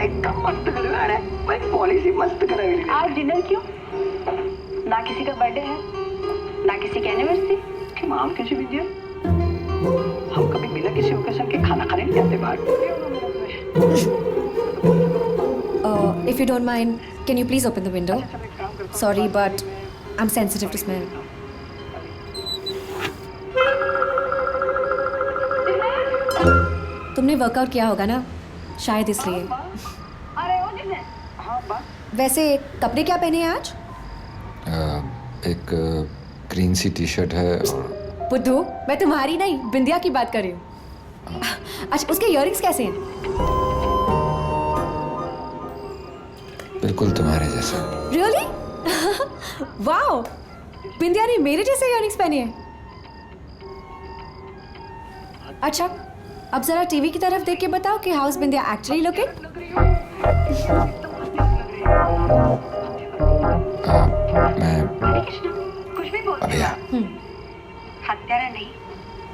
एकदम मस्त खिलवाड़ है भाई, पॉलिसी मस्त कराई। आज डिनर क्यों? ना किसी का बर्थडे है ना किसी की एनिवर्सरी। माम किसी भी दिया, हम कभी बिना किसी ओकेजन के खाना खाने नहीं जाते बाहर। If you don't mind, can you please open the window? Sorry, but I'm sensitive to smell. तुमने वर्कआउट किया होगा ना, शायद इसलिए। अरे ओ जिन्हें हाँ बा, वैसे कपड़े क्या पहने हैं आज? एक ग्रीन सी टी शर्ट है और बुद्धू, मैं तुम्हारी नहीं बिंदिया की बात कर रही हूँ। अच्छा, उसके इयररिंग्स कैसे हैं? बिल्कुल तुम्हारे जैसा। Really? वाओ, बिंदिया ने मेरे जैसे इयररिंग्स पहने हैं। अच्छा, अब जरा टीवी की तरफ देख के बताओ कि हाउस बिंदिया एक्चुअली लुकिंग। मैं कुछ भी बोलते अभी हैं। हत्यारा नहीं,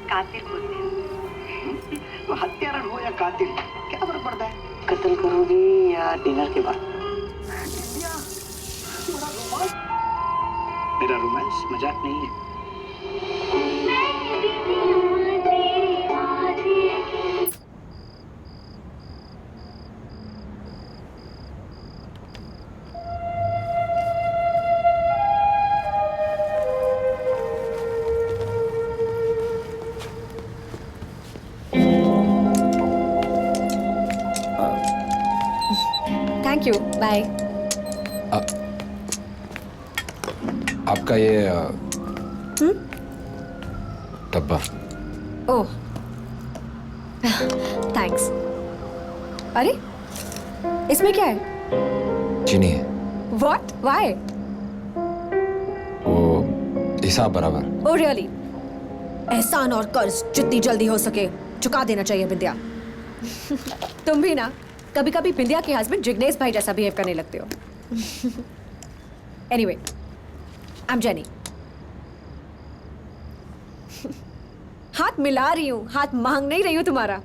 कातिल बोलते हैं। तो हत्यारा हो या कातिल क्या फर्क पड़ता है? कत्ल करोगी या डिनर के बाद? मेरा रोमांस मजाक नहीं है। Thank you, bye. आपका ये डब्बा। Oh, thanks. अरे, इसमें क्या है? चीनी है, What? Why? वो हिसाब बराबर। Oh really? एहसान और कर्ज जितनी जल्दी हो सके चुका देना चाहिए बिंदिया। तुम भी ना कभी कभी बिंदिया के हस्बैंड जिग्नेश भाई जैसा बिहेव करने लगते हो। Anyway, I'm Jenny. हाथ मिला रही हूँ, हाथ मांग नहीं रही हूँ तुम्हारा।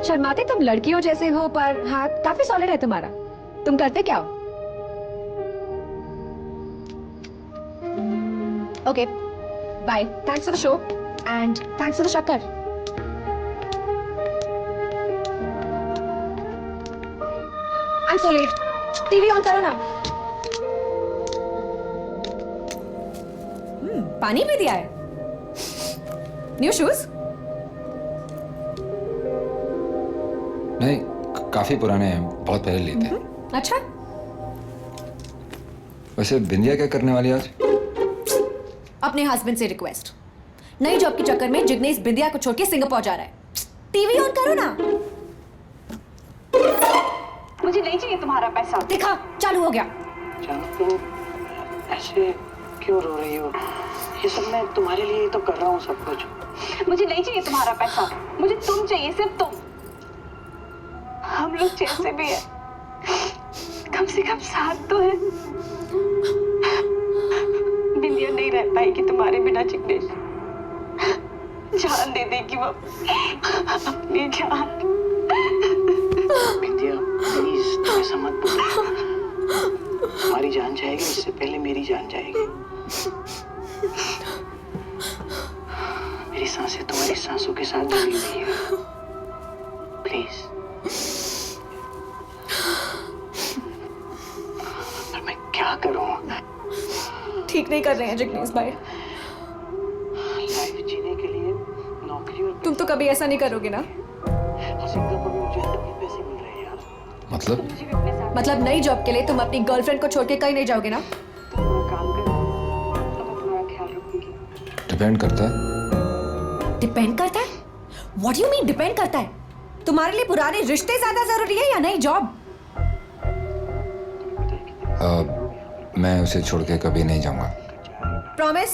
शर्माते तुम लड़कियों जैसे हो, पर हाथ काफी सॉलिड है तुम्हारा। तुम करते क्या हो? Okay, bye. Thanks for the show and thanks for the shakkar. I'm sorry. TV on करो ना। पानी भी दिया है। New shoes? नहीं, काफी पुराने हैं, बहुत पहले लिए थे। अच्छा। वैसे बिंदिया क्या करने वाली आज? अपने हस्बैंड से रिक्वेस्ट, नई जॉब के चक्कर में जिग्नेश बिंदिया को छोड़ के सिंगापुर जा रहा है। टीवी ऑन करो ना। मुझे नहीं चाहिए तुम्हारा पैसा। देखा, चालू हो गया। जानू तुम ऐसे क्यों रो रही हो? ये सब मैं तुम्हारे लिए ही तो कर रहा हूँ सब कुछ। मुझे नहीं चाहिए तुम्हारा पैसा, मुझे तुम चाहिए, सिर्फ तुम। हम लोग जैसे भी है, कम से कम साथ तो है। बिंदिया नहीं रह पाएगी तुम्हारे बिना जिग्नेश। जान दे देगी वो, अपनी जान। बिंदिया प्लीज तुम ऐसा मत बोलो। हमारी जान जाएगी इससे पहले मेरी जान जाएगी। मेरी सांसें तुम्हारी सांसों के साथ जुड़ी हुई है। प्लीज। पर मैं क्या करूं? ठीक नहीं कर रहे हैं जिग्नेश भाई। लाइफ जीने के लिए नौकरी और तुम तो कभी ऐसा नहीं करोगे ना? सिंगापुर में मुझे तभी पैसे मिल रहे हैं यार। मतलब नई जॉब के लिए तुम अपनी गर्लफ्रेंड को छोड़ के कहीं नहीं जाओगे ना? तुम अपना काम करो, तो मैं तुम्हारा ख्याल रखूंगी। डिपेंड करता है। डिपेंड करता है? What do you mean depend करता है? तुम्हारे लिए पुराने रिश्ते ज्यादा जरूरी है या नई जॉब? मैं उसे छोड़ के कभी नहीं जाऊंगा। प्रॉमिस?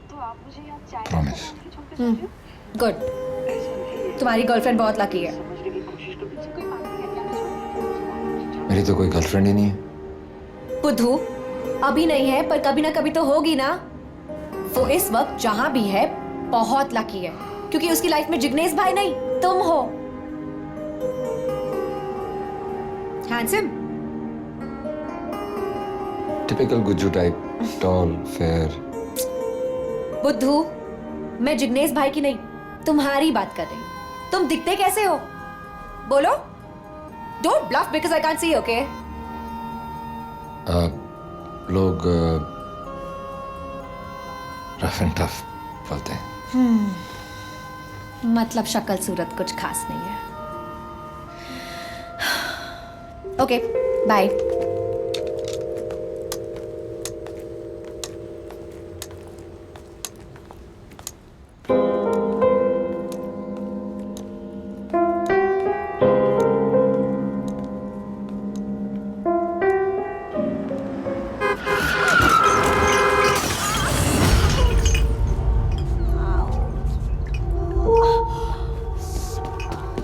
तो आप मुझे यहाँ चाय प्रॉमिस। गुड। तुम्हारी गर्लफ्रेंड बहुत लकी है। मेरी तो कोई गर्लफ्रेंड ही नहीं है। बुद्धू, अभी नहीं है पर कभी ना कभी तो होगी ना। वो इस वक्त जहां भी है बहुत लकी है, क्योंकि उसकी लाइफ में जिग्नेश भाई नहीं, तुम हो। Handsome, typical Gujju type, tall, fair. बुद्धू, मैं जिग्नेश भाई की नहीं, तुम्हारी बात कर रही हूं। तुम दिखते कैसे हो? बोलो। Don't bluff because I can't see, okay? लोग रफ एंड टफ बोलते हैं। मतलब शक्ल सूरत कुछ खास नहीं है। Okay, bye.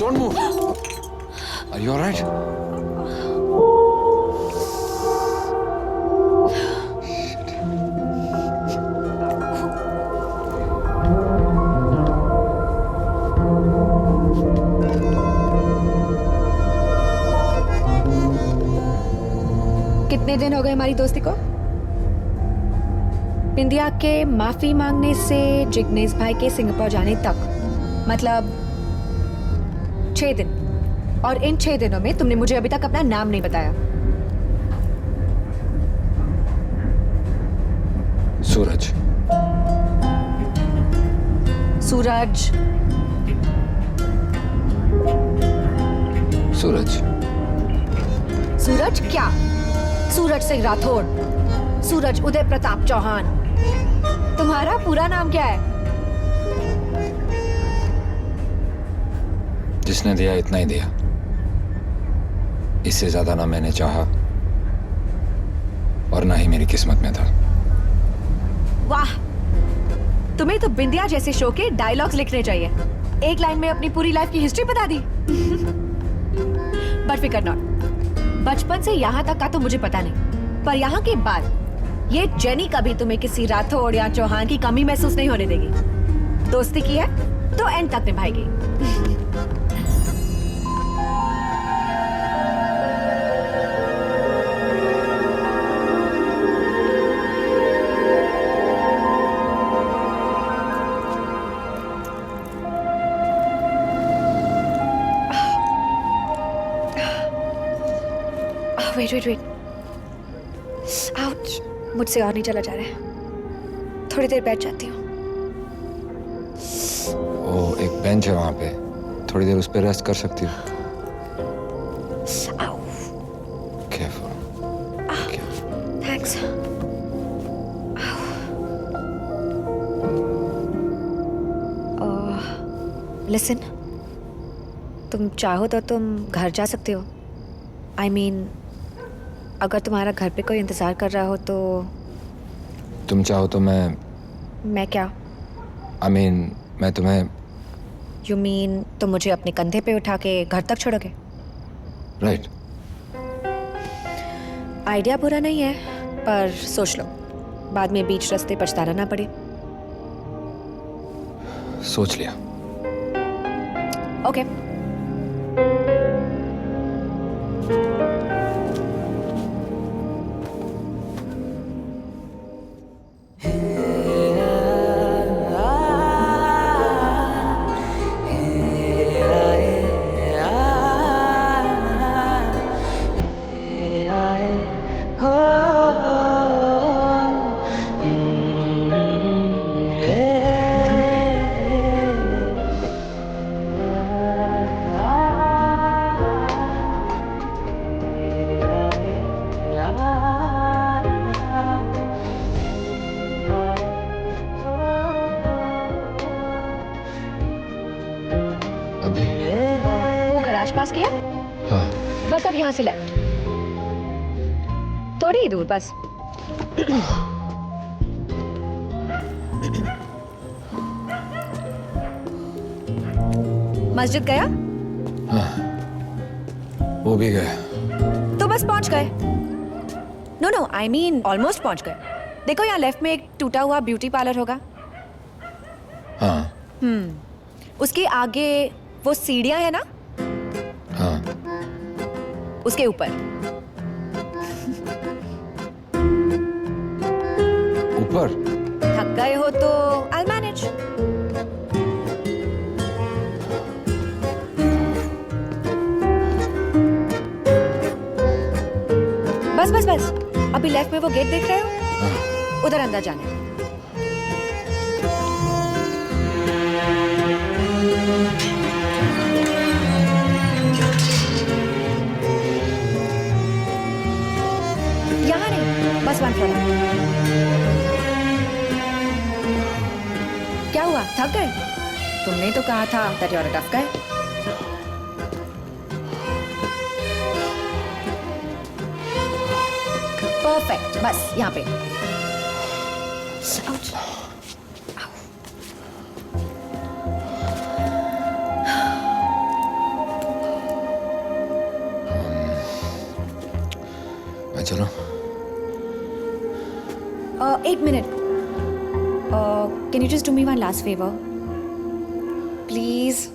Don't move. Are you all right? कितने दिन हो गए हमारी दोस्ती को? बिंदिया के माफी मांगने से जिग्नेश भाई के सिंगापुर जाने तक, मतलब 6 दिन। और इन 6 दिनों में तुमने मुझे अभी तक अपना नाम नहीं बताया। सूरज। सूरज। सूरज। सूरज क्या? सूरज सिंह राठौड़, सूरज उदय प्रताप चौहान। तुम्हारा पूरा नाम क्या है? जिसने दिया इतना ही दिया, इससे ज्यादा ना मैंने चाहा और ना ही मेरी किस्मत में था। वाह, तुम्हें तो बिंदिया जैसे शो के डायलॉग्स लिखने चाहिए। एक लाइन में अपनी पूरी लाइफ की हिस्ट्री बता दी। बट फिकर नॉट, बचपन से यहाँ तक का तो मुझे पता नहीं, पर यहाँ के बाद ये जेनी कभी तुम्हें किसी राठौड़ या चौहान की कमी महसूस नहीं होने देगी। दोस्ती की है तो एंड तक निभाएगी। वेट, आउच, मुझसे और नहीं चला जा रहा है। थोड़ी देर बैठ जाती हूँ। ओ, एक बेंच है वहां पे, थोड़ी देर उस पर रेस्ट कर सकती हो। Careful. थैंक्स। लिसन, तुम चाहो तो तुम घर जा सकते हो। I mean, अगर तुम्हारा घर पे कोई इंतजार कर रहा हो तो। तुम चाहो तो मैं क्या? I mean, मैं तुम्हें। You mean तुम मुझे अपने कंधे पे उठा के घर तक छोड़ोगे? राइट। आइडिया बुरा नहीं है, पर सोच लो, बाद में बीच रास्ते पछताना ना पड़े। सोच लिया। ओके। पास किया? हाँ। बस अब यहाँ से लेफ्ट, थोड़ी ही दूर बस। मस्जिद गया? हाँ, वो भी गया। तो बस पहुंच गए। नो, आई मीन ऑलमोस्ट पहुंच गए। देखो यहाँ लेफ्ट में एक टूटा हुआ ब्यूटी पार्लर होगा। हाँ उसके आगे वो सीढ़ियाँ है ना, हाँ। उसके ऊपर। ऊपर? थक गए हो तो I'll manage। बस बस बस, अभी लेफ्ट में वो गेट देख रहे हो, हाँ। उधर अंदर जाना। यहाँ नहीं, बस 1 फ्लोर। क्या हुआ, थक गए? तुमने तो कहा था that you're a tough guy। Perfect, बस यहाँ पे। Ouch। मैं चलो। एक minute, can you just do me one last favour please?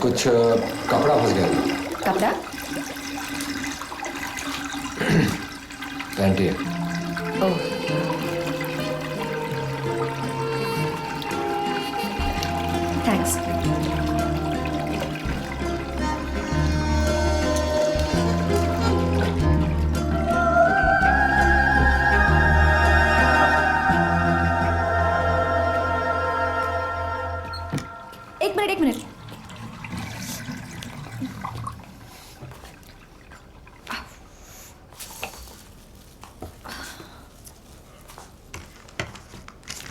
कुछ कपड़ा फंस गया था। कपड़ा? पैंटी है। ओह, थैंक्स। एक minute.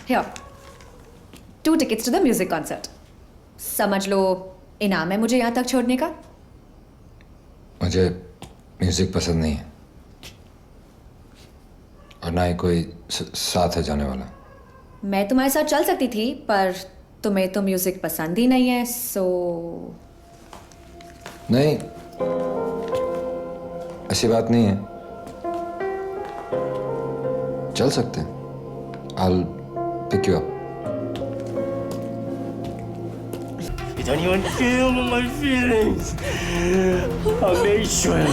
Here, 2 tickets to the music concert। समझ लो इनाम है मुझे यहाँ तक छोड़ने का। मुझे म्यूजिक पसंद नहीं है और ना ही कोई साथ है जाने वाला। मैं तुम्हारे साथ चल सकती थी पर तुम्हें तो म्यूजिक पसंद ही नहीं है, सो नहीं, ऐसी बात नहीं है, चल सकते हैं। I'll pick you up। You don't even feel my feelings. I'll make sure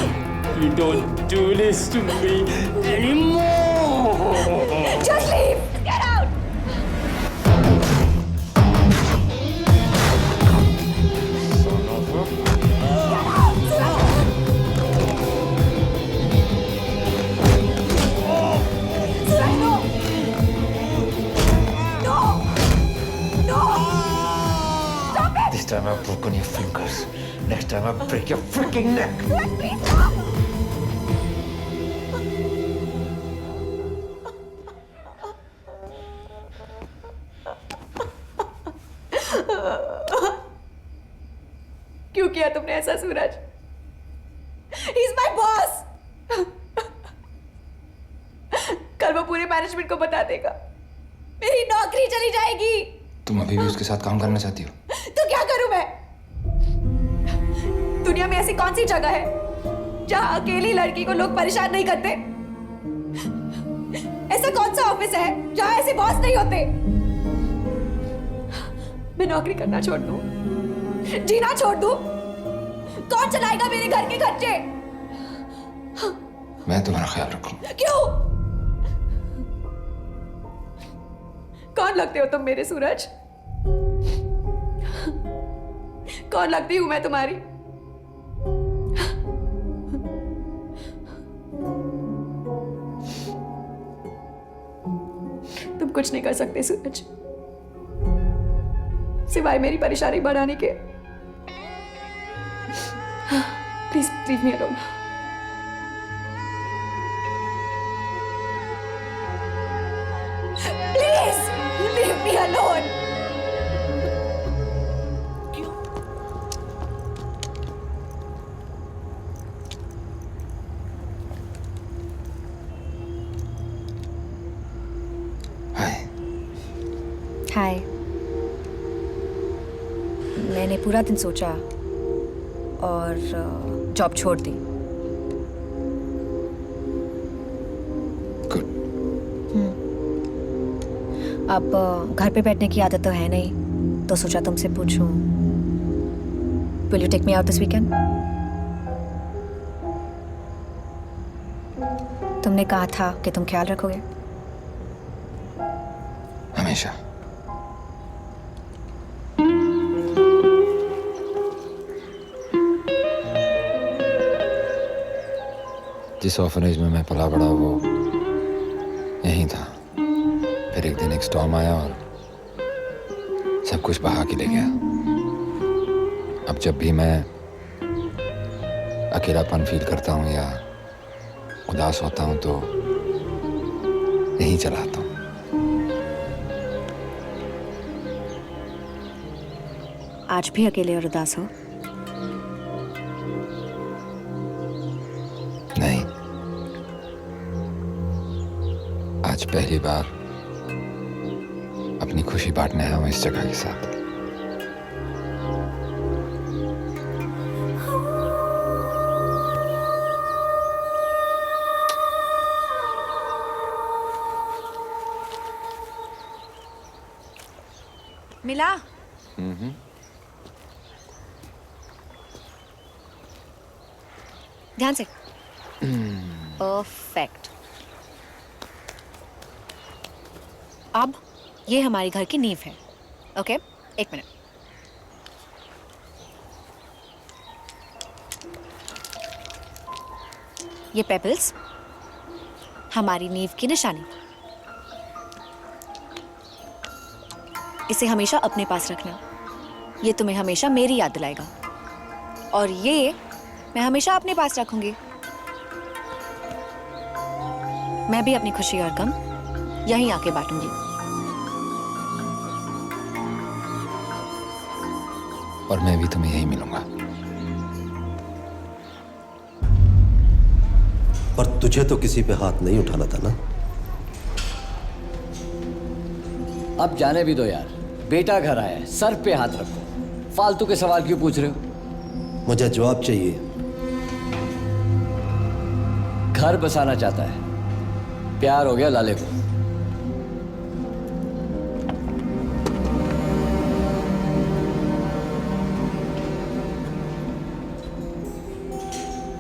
you don't do this to me anymore. just leave, get out। This time I've broken your fingers. Next time I'll break your freaking neck. क्यों किया तुमने ऐसा सूरज? He's my boss। कल वो पूरे management को बता देगा, मेरी नौकरी चली जाएगी। तुम अभी भी उसके साथ काम करना चाहती हो? तो क्या करूं मैं? दुनिया में ऐसी कौन सी जगह है जहां अकेली लड़की को लोग परेशान नहीं करते? ऐसा कौन सा ऑफिस है जहां ऐसे बॉस नहीं होते? मैं नौकरी करना छोड़ दूं, जीना छोड़ दूं? कौन चलाएगा मेरे घर के खर्चे? मैं तुम्हारा ख्याल रखूंगा। क्यों? कौन लगते हो तुम मेरे सूरज? कौन लगती हूं मैं तुम्हारी? तुम कुछ नहीं कर सकते सूरज, सिवाय मेरी परेशानी बढ़ाने के। Please leave me alone. Please leave me alone. हाय। मैंने पूरा दिन सोचा और जॉब छोड़ दी। गुड। अब घर पे बैठने की आदत तो है नहीं, तो सोचा तुमसे पूछूं, will you take me out this weekend? तुमने कहा था कि तुम ख्याल रखोगे। हमेशा। जिस ऑर्फनेज में मैं पला बड़ा वो यहीं था। फिर एक दिन एक स्टॉर्म आया और सब कुछ बहा के ले गया। अब जब भी मैं अकेलापन फील करता हूँ या उदास होता हूँ तो यहीं चला आता हूँ। आज भी अकेले और उदास हो? नहीं, आज पहली बार अपनी खुशी बांटने आया हूँ इस जगह के साथ। मिला? ध्यान से। परफेक्ट। अब ये हमारे घर की नींव है। ओके, एक मिनट। ये पेबल्स हमारी नींव की निशानी। इसे हमेशा अपने पास रखना। ये तुम्हें हमेशा मेरी याद दिलाएगा और ये मैं हमेशा अपने पास रखूंगी। मैं भी अपनी खुशी और गम यहीं आके बांटूंगी। और मैं भी तुम्हें यहीं मिलूंगा। पर तुझे तो किसी पे हाथ नहीं उठाना था ना। अब जाने भी दो यार, बेटा घर आया है, सर पे हाथ रखो। फालतू के सवाल क्यों पूछ रहे हो? मुझे जवाब चाहिए। घर बसाना चाहता है, प्यार हो गया लाले को।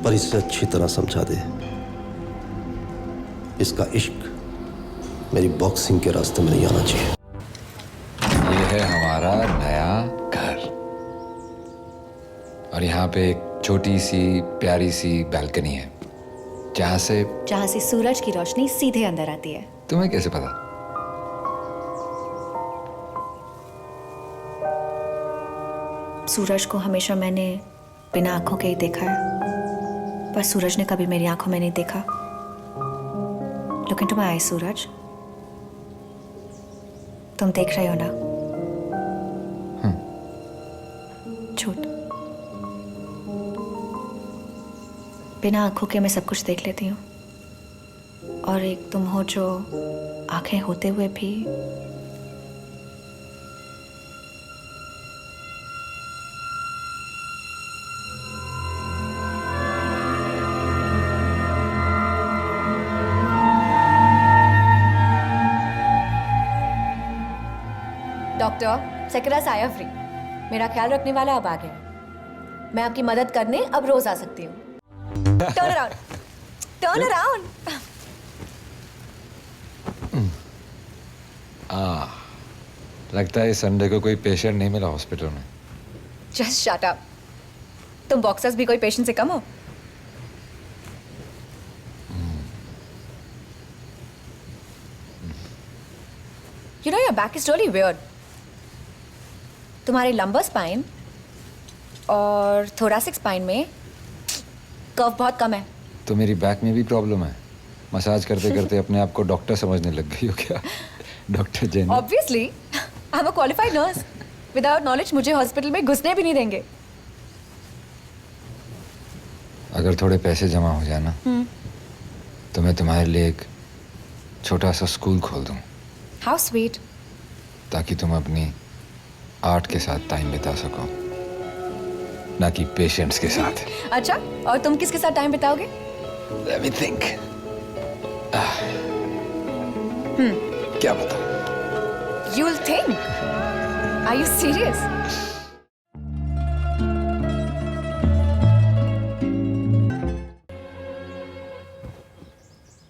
पर इसे अच्छी तरह समझा दे, इसका इश्क मेरी बॉक्सिंग के रास्ते में नहीं आना चाहिए। ये है हमारा नया घर और यहाँ पे एक छोटी सी प्यारी सी बैल्कनी है जहाँ से सूरज की रोशनी सीधे अंदर आती है। तुम्हें कैसे पता? सूरज को हमेशा मैंने बिना आंखों के ही देखा है, पर सूरज ने कभी मेरी आंखों में नहीं देखा। लुक इनटू माय आईज सूरज, तुम देख रहे हो ना? झूठ। बिना आंखों के मैं सब कुछ देख लेती हूँ, और एक तुम हो जो आंखें होते हुए भी डॉक्टर सेक्रेटरी आया फ्री। मेरा ख्याल रखने वाला अब आ गया। मैं आपकी मदद करने अब रोज आ सकती हूँ। Turn around, turn around. लगता है संडे को कोई पेशेंट नहीं मिला हॉस्पिटल में। Just shut up. तुम बॉक्सर्स भी कोई पेशेंट से कम हो? You know your back is really weird. तुम्हारे लंबर स्पाइन और थोरासिक स्पाइन में कर्व बहुत कम है। तो मेरी बैक में भी प्रॉब्लम है। मसाज करते करते अपने आप को डॉक्टर समझने लग गई हो क्या? Doctor jenny. Obviously, I'm a qualified nurse. Without knowledge मुझे हॉस्पिटल में घुसने भी नहीं देंगे। अगर थोड़े पैसे जमा हो जाए ना तो मैं तुम्हारे लिए एक छोटा सा स्कूल खोल दूं। How sweet. ताकि तुम अपनी आर्ट के साथ टाइम बिता सको। ना कि पेशेंट्स के साथ। अच्छा, और तुम किसके साथ टाइम बिताओगे? Let me think. क्या बताऊं? You'll think. Are you serious?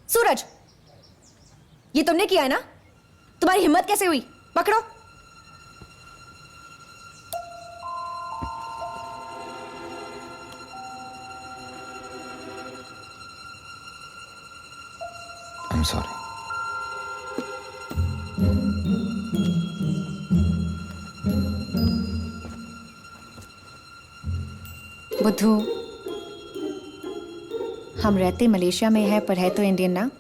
सूरज, ये तुमने किया है ना? तुम्हारी हिम्मत कैसे हुई? पकड़ो। I'm sorry. बुद्धू, हम रहते मलेशिया में है पर है तो इंडियन ना।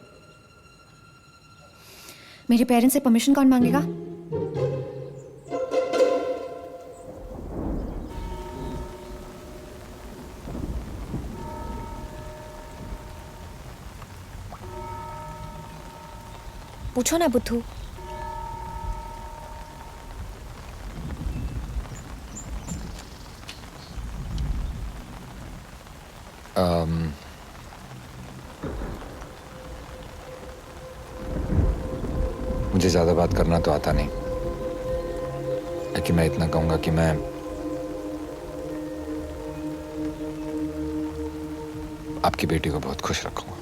मेरे पेरेंट्स से परमिशन कौन मांगेगा? पूछो ना बुद्धू। मुझे ज्यादा बात करना तो आता नहीं, लेकिन मैं इतना कहूंगा कि मैं आपकी बेटी को बहुत खुश रखूंगा।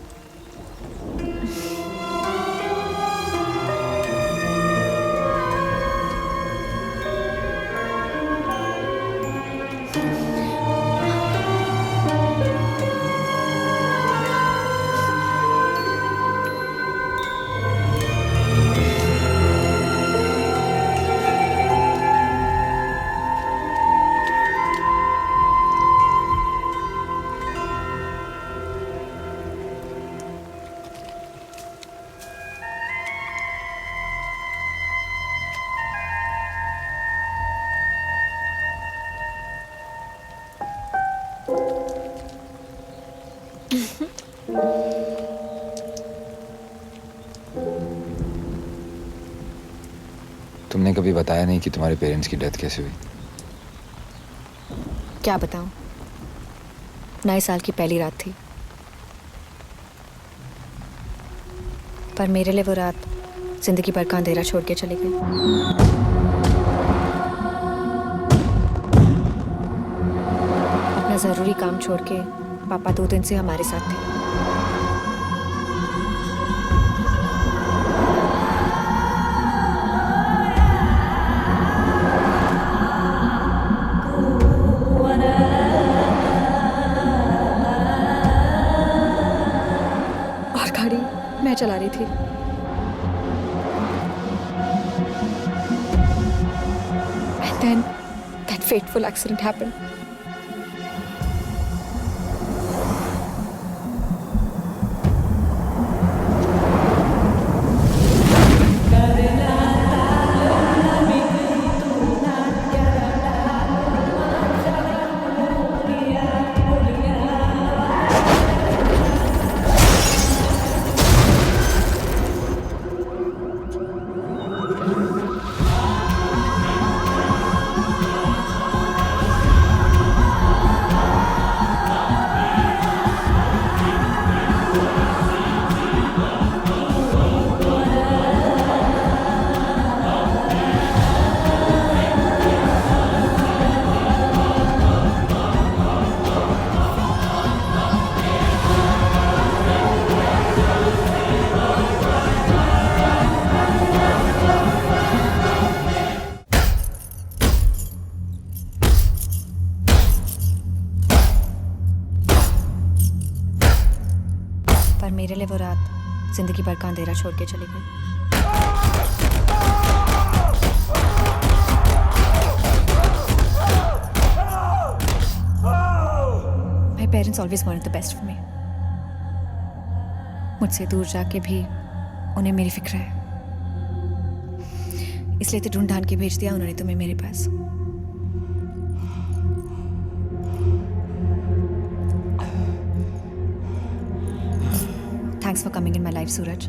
तुमने कभी बताया नहीं कि तुम्हारे पेरेंट्स की डेथ कैसे हुई? क्या बताऊं? नए साल की पहली रात थी, पर मेरे लिए वो रात जिंदगी भर का अंधेरा छोड़ के चली गई। अपना जरूरी काम छोड़ के पापा 2 दिन से हमारे साथ थे। मैं चला रही थी। And then that fateful accident happened. पर मेरे लिए वो रात जिंदगी भर का अंधेरा छोड़ के चली गई। My parents always wanted the best for me. मुझसे दूर जाके भी उन्हें मेरी फिक्र है, इसलिए तो ढूंढ ढांढ के भेज दिया उन्होंने तुम्हें मेरे पास। Thanks for coming in my life, Suraj.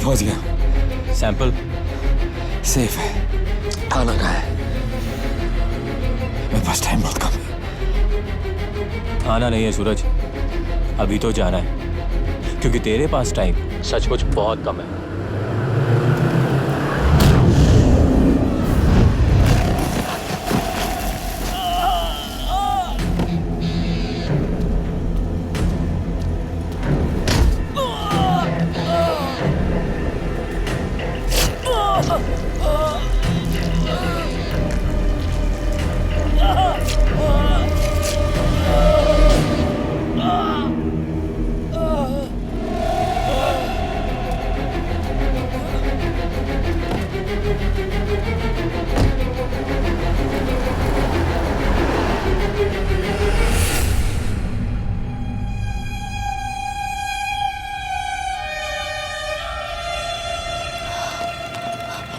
पहुंच गया। सैंपल सेफ है। आना कहाँ है? मेरे पास टाइम बहुत कम है। आना नहीं है सूरज, अभी तो जाना है, क्योंकि तेरे पास टाइम सचमुच बहुत कम है।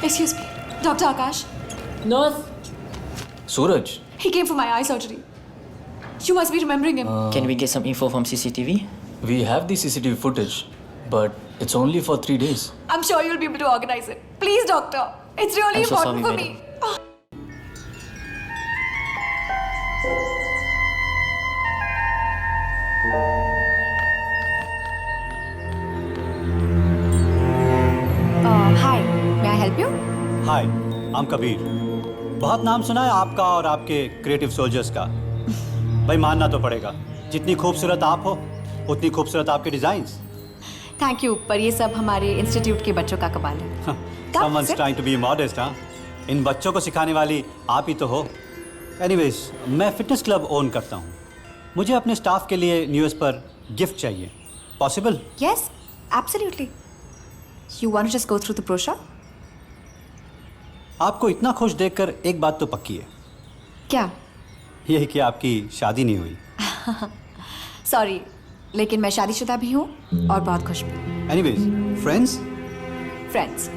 Excuse me, Dr. Akash. Nurse Suraj, He came for my eye surgery. You must be remembering him. Can we get some info from CCTV? We have the CCTV footage, but it's only for 3 days. I'm sure you'll be able to organize it. Please, doctor. It's really I'm so important for sorry, me. Hi, may I help you? Hi, I'm Kabir. बहुत नाम सुना है आपका और आपके creative soldiers का। भाई मानना तो पड़ेगा, जितनी खूबसूरत आप हो उतनी खूबसूरत आपके डिजाइन्स। थैंक यू, पर ये सब हमारे इंस्टीट्यूट के बच्चों का कमाल है। Someone's trying to be modest, हाँ? इन बच्चों को सिखाने वाली आप ही तो हो। एनीवेज, मैं फिटनेस क्लब ओन करता हूँ। मुझे अपने स्टाफ के लिए न्यू ईयर पर गिफ्ट चाहिए। Possible? Yes, absolutely. You want to just go through the brochure? आपको इतना खुश देखकर एक बात तो पक्की है, क्या? यही कि आपकी शादी नहीं हुई। सॉरी, लेकिन मैं शादीशुदा भी हूँ और बहुत खुश भी। Anyways, friends? Friends.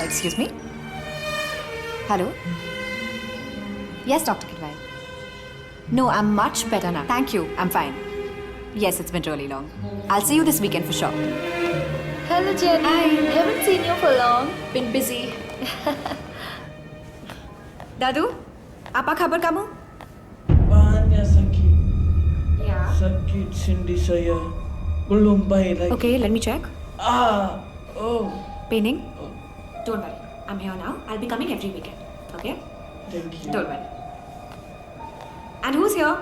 Excuse me. Hello. Yes, Dr. Kidwai. No, I'm much better now. Thank you. I'm fine. Yes, it's been really long. I'll see you this weekend for sure. Hello, Jenny. Hi. Haven't seen you for long. Been busy. Dadu, apa kabar kamu? Bahannya sakit. Ya. Sakit sendi saya. Belum baik lagi. Okay, let me check. Oh. Paining? Don't worry. I'm here now. I'll be coming every weekend. Okay? Thank you. Don't worry. And who's here?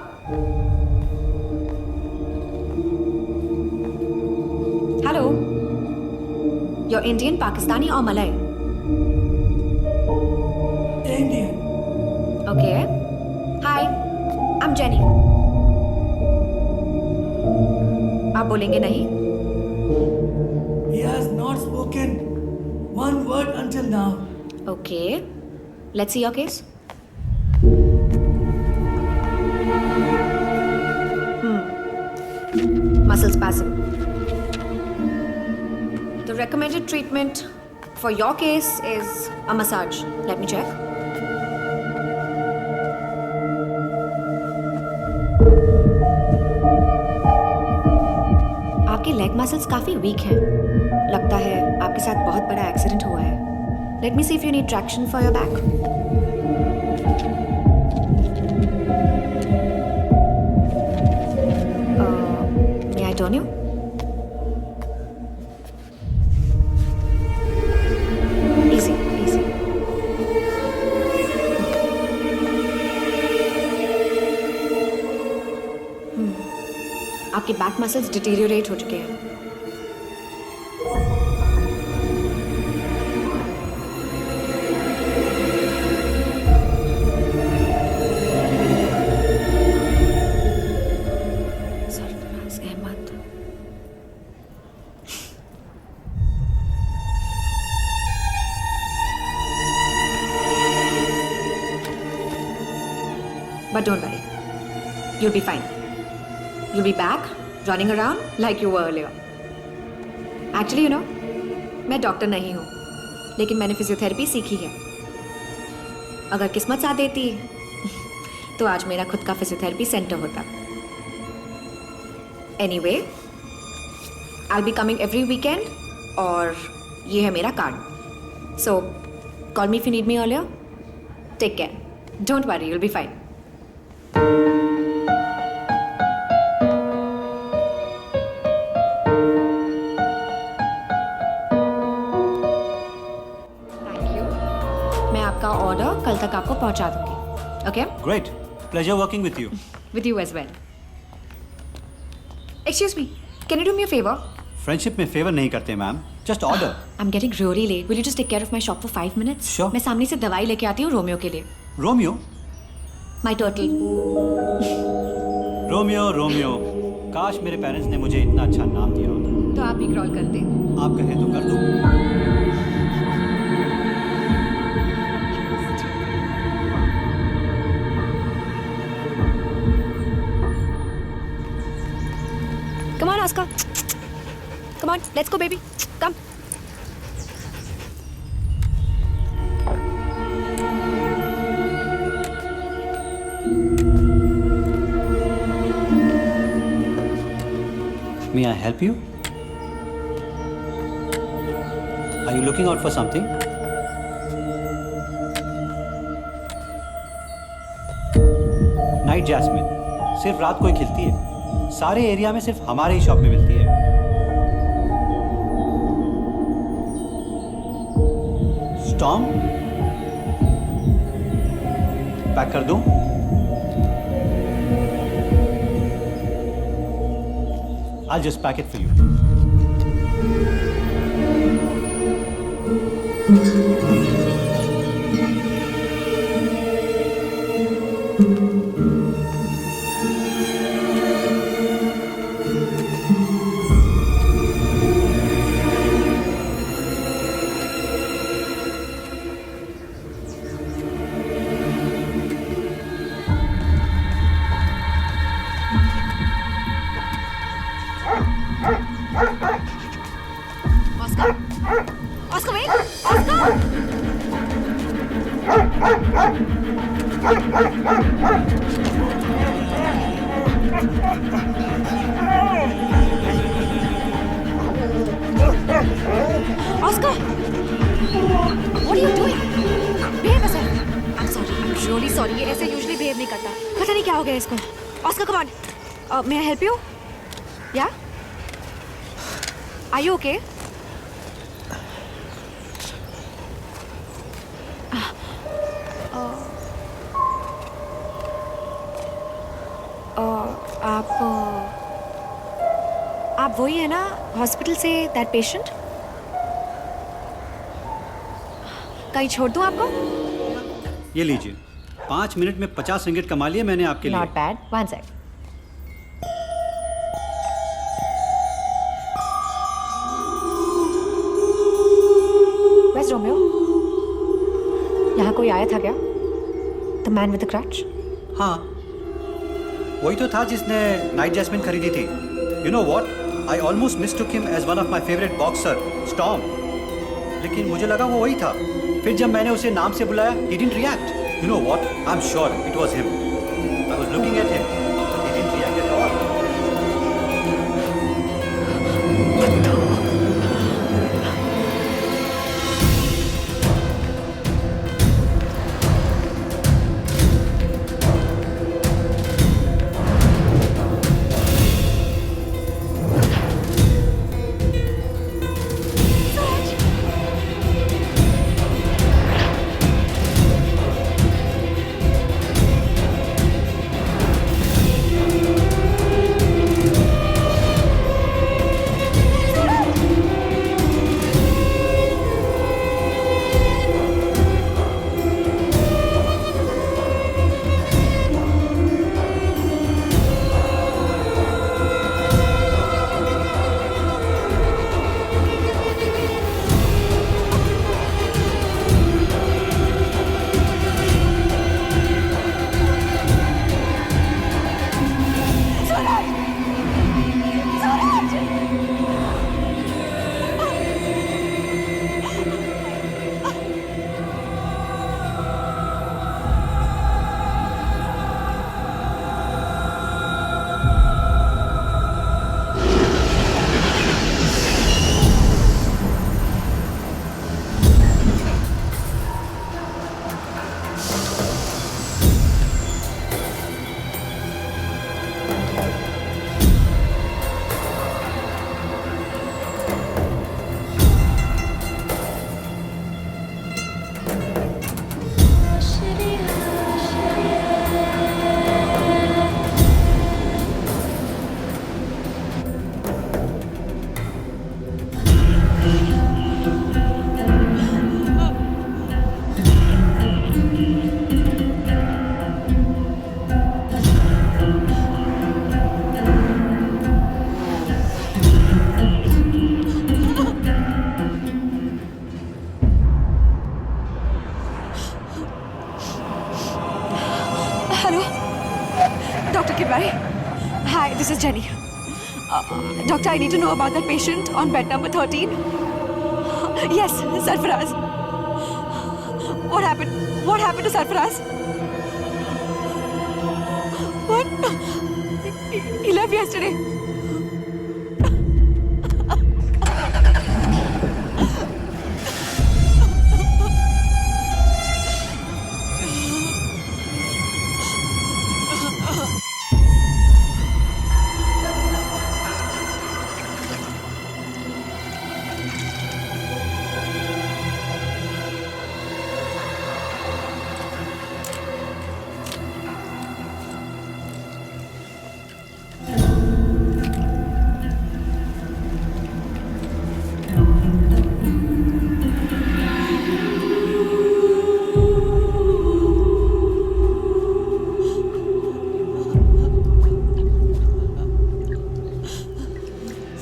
Hello. You're Indian, Pakistani or Malay? Indian. Okay. Hi, I'm Jenny. आप बोलेंगे नहीं? He has not spoken one word until now. Okay. Let's see your case. Muscle spasm. The recommended treatment for your case is a massage. Let me check. आपके leg muscles काफी week हैं। लगता है आपके साथ बहुत बड़ा एक्सीडेंट हुआ है। Let me see if you need traction for your back. May I turn you? Easy, easy. आपके बैक मसल्स डिटीरियोरेट हो चुके हैं। Sarfaraz Ahmed. But don't worry, you'll be fine. You'll be back running around like you were earlier. Actually, you know, मैं doctor नहीं हूँ, लेकिन मैंने physiotherapy सीखी है। अगर किस्मत साथ देती तो आज मेरा खुद का फिजियोथेरेपी सेंटर होता। Anyway, I'll be coming every weekend और ये है मेरा card. So call me if you need me earlier. Take care. Don't worry, you'll be fine. Thank you. मैं आपका ऑर्डर कल तक आपको पहुंचा दूंगी. Okay? Great. Pleasure working with you. With you as well. Excuse me, can you do me a favor? Friendship में favour नहीं करते ma'am. Just order. I'm getting really late. Will you just take care of my shop for 5 minutes? Sure. मैं सामने से दवाई लेके आती हूँ रोमियो के लिए. Romeo. My turtle. Romeo Romeo. काश मेरे पेरेंट्स ने मुझे इतना अच्छा नाम दिया होता. तो आप भी क्रॉल करते. आप कहें तो कर दूँ. Come on, Oscar. Come on, let's go, baby. Come. May I help you? Are you looking out for something? Night jasmine सिर्फ रात को ही खिलती है. सारे एरिया में सिर्फ हमारे ही शॉप में मिलती है. स्टॉर्म पैक कर दूं? I'll just pack it for you. Oscar. Oscar, wait. Oscar. Oscar. What are you doing? Behave yourself. I'm sorry. I'm really sorry. ये ऐसे usually behave नहीं करता. पता नहीं क्या हो गया इसको. Oscar, come on. May I help you? Yeah? Are you okay? आप वही है ना हॉस्पिटल से दैट पेशेंट? कहीं छोड़ दूं आपको? ये लीजिए. 5 मिनट में 50 रिंगिट कमा लिए मैंने आपके लिए. Not bad. One sec. Where's Romeo? यहाँ कोई आया था क्या? The man with the crutch? हाँ, वही तो था जिसने नाइट जैस्मिन खरीदी थी. You know what? I almost mistook him as one of my favorite boxer, Storm. लेकिन मुझे लगा वो वही था. फिर जब मैंने उसे नाम से बुलाया, he didn't react. You know what? I'm sure it was him. I was looking at him. He didn't react at all. Hi, this is Jenny. Doctor, I need to know about that patient on bed number 13. Yes, Sarfaraz. What happened? What happened to Sarfaraz? What? He left yesterday.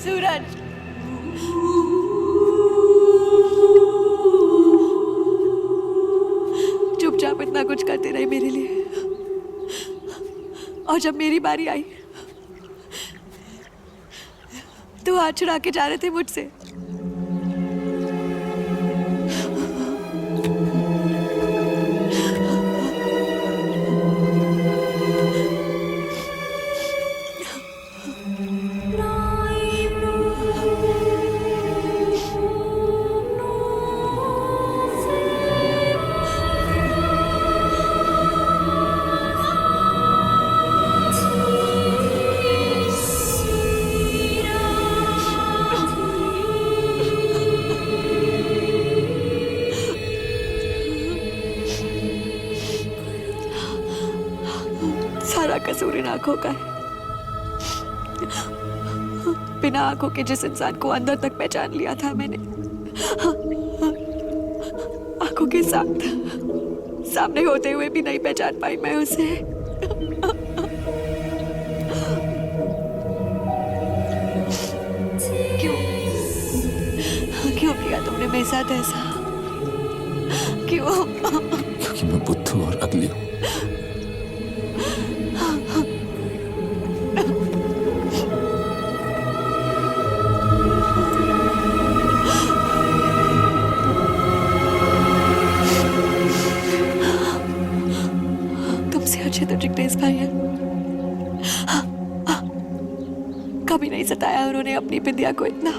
सूरज, चुपचाप इतना कुछ करते रहे मेरे लिए, और जब मेरी बारी आई तो हाथ छुड़ा के जा रहे थे मुझसे। सारा कसूर इन आंखों का है। बिना आंखों के जिस इंसान को अंदर तक पहचान लिया था मैंने, आंखों के साथ सामने होते हुए भी नहीं पहचान पाई मैं उसे। क्यों क्यों किया तुमने मेरे साथ ऐसा? क्यों? क्योंकि मैं बुद्धू और अगली हूँ। तुमसे अच्छे तो जिग्नेश भाई हैं। कभी नहीं सताया उन्होंने अपनी विद्या को इतना।